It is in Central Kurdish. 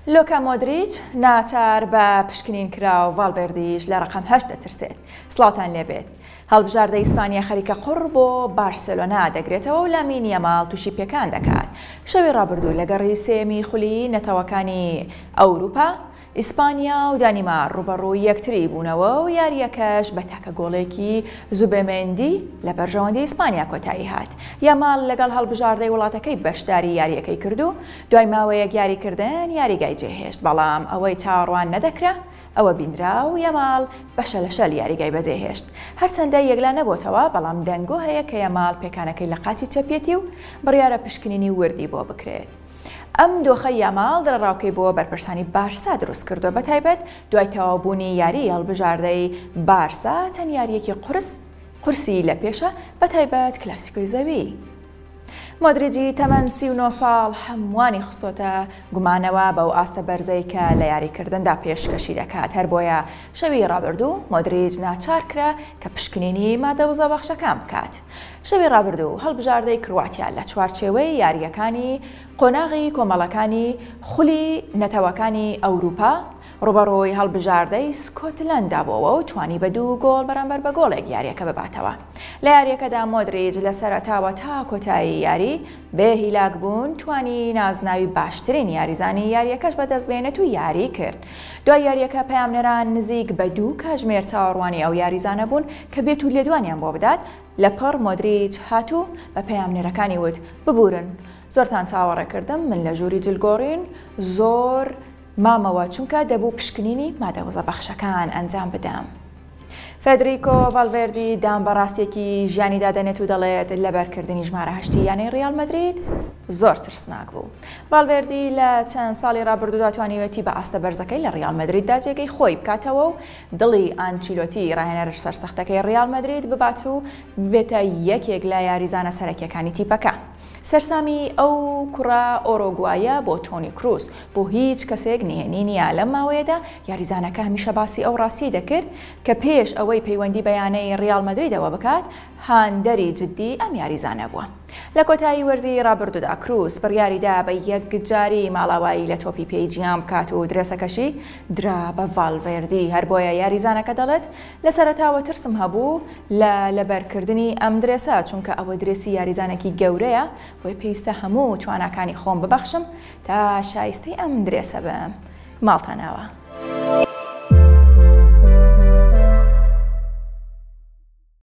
لوکا مۆدریچ ناچار بە پشکنین کرا و ڤالڤێردیش لە ڕقم 8 دەترسێت. سڵاوتان لێبێت. هەڵبژاردە ئیسپانیا خەریکە قوڕ بۆ بارسلۆنا دەگرێتەوە و لامین یامال تووشی پێکان دەکات. شەوی ڕابردوو لە گەڕی سێمی خولی نەتەوەکانی ئەوروپا، ئیسپانیا و دانیمار ڕوبەڕووی یەکتری بوونەوە و یاریەکەش بە تاکە گۆڵێکی زوبێمێندی لە بەرژەوەندی ئیسپانیا کۆتایی هات. یامال لەگەڵ هەڵبژاردەی وڵاتەکەی بەشداری یاریەکەی کردو، دوای ماوەیەک یاریکردن یاریگای جێهێشت، بەڵام ئەوەی چاوەڕوان نەدەکرا ئەوە بیندرا و یامال بەشە لە شەل یاریگای بەجێهێشت. هەرچەندە یەکلا نەبووتەوە، بەڵام دەنگۆ هەیە کە یامال پێکانەکەی لە قاچی چەپێتی و بڕیارە پشکنینی وردی بۆ بکرێت. ئەم دۆخە یامال دڵڕاوکەی بۆ بەرپرسانی بارسا دروست کردو، بەتایبەت دوای تەواوبوونی یاری هەڵبژاردەی بارسا چەند یاریەکی قورسی لە پێشە، بەتایبەت کلاسیکۆی زەوی. مۆدریجی تەمەن 39 ساڵ هەمووانی خستۆتە گومانەوە بەو ئاستە بەرزەی کە لە یاریکردندا پێشکەشی دەکات. هەر بۆیە شەوی ڕابردوو مۆدریج ناچار کرا کە پشکنینی مادەوزە بەخشەکان بکات. شەوی ڕابردوو هەڵبژاردەی کرواتیا لە چوارچێوەی یاریەکانی قۆناغی کۆمەڵەکانی خولی نەتەوەکانی ئەوروپا ڕوبەڕۆی هەڵبژاردەی سکۆتلەندا بووەوە و توانی بە 2 گۆڵ بەرامبەر بە گۆڵێک یاریەکە بباتەوە. لە یاریەکەدا مۆدریج لە سەرەتاوە تا کۆتایی یاری بێ هیلاک بوون توانی نازناوی باشترین یاریزانی یاریەکەش بەدەستبێنێت و یاری کرد. دوای یاریەکە پەیامنەران نزیک بە 2 کاتژمێر چاوەڕوانی ئەو یاریزانە بوون کە بێت و لێدوانیان بۆ بدات. لەپەڕ مۆدریج هاتوو بە پەیامنەرەکانی وت: ببورن، زۆرتان چاوەڕێکردم، من لە ژووری جلگۆڕین زۆر مامەوە چونکە دەبوو پشکنینی مادەوزە بەخشەکان ئەنجام بدەم. فێدریکۆ ڤالڤێردی دام بەڕاستێکی ژیانی دادەنێت و دەڵێت لەبەرکردنی ژمارە 8 یانەی ڕیال مەدرید زۆر ترسناک بوو. ڤالڤێردی لە چەند ساڵی ڕابردوودا توانیوێتی بە ئاستە بەرزەکەی لە ڕیال مەدریددا جێگەی خۆی بکاتەوە و دڵی ئانچیلۆتی ڕاهێنەر سەرسەختەکەی ڕیال مەدرید ببات و ببێتە یەکێک لە یاریزانە سەرەکیەکانی تیپەکە. سەرسامی ئەو کوڕە ئۆرۆگوایە بۆ تۆنی کروس بۆ هیچ کەسێک نهێنی نییە. لەم ماوەیەدا یاریزانەکە هەمیشە باسی ئەو ڕاستی دەکرد کە پێش ئەوەی پەیوەندی بەیانەی ڕیال مەدریدەوە بکات هاندەری جددی ئەم یاریزانە بووە. لە کۆتایی وەرزی ڕابردوودا کروس بڕیاریدا بە یەکجاری ماڵاوایی لە تۆپی پێی جیام بکات و درێسەکەشی درا بە ڤالڤێردی. هەر بۆیە یاریزانەکە دەڵێت لە سەرەتاوە ترسم هەبوو لە لەبەرکردنی ئەم درێسە، چونکە ئەوە درێسی یاریزانێکی گەورەیە، بۆی پێویستە هەموو تواناکانی خۆم ببەخشم تا شایستەی ئەم درێسە بم. ماڵتانەوە.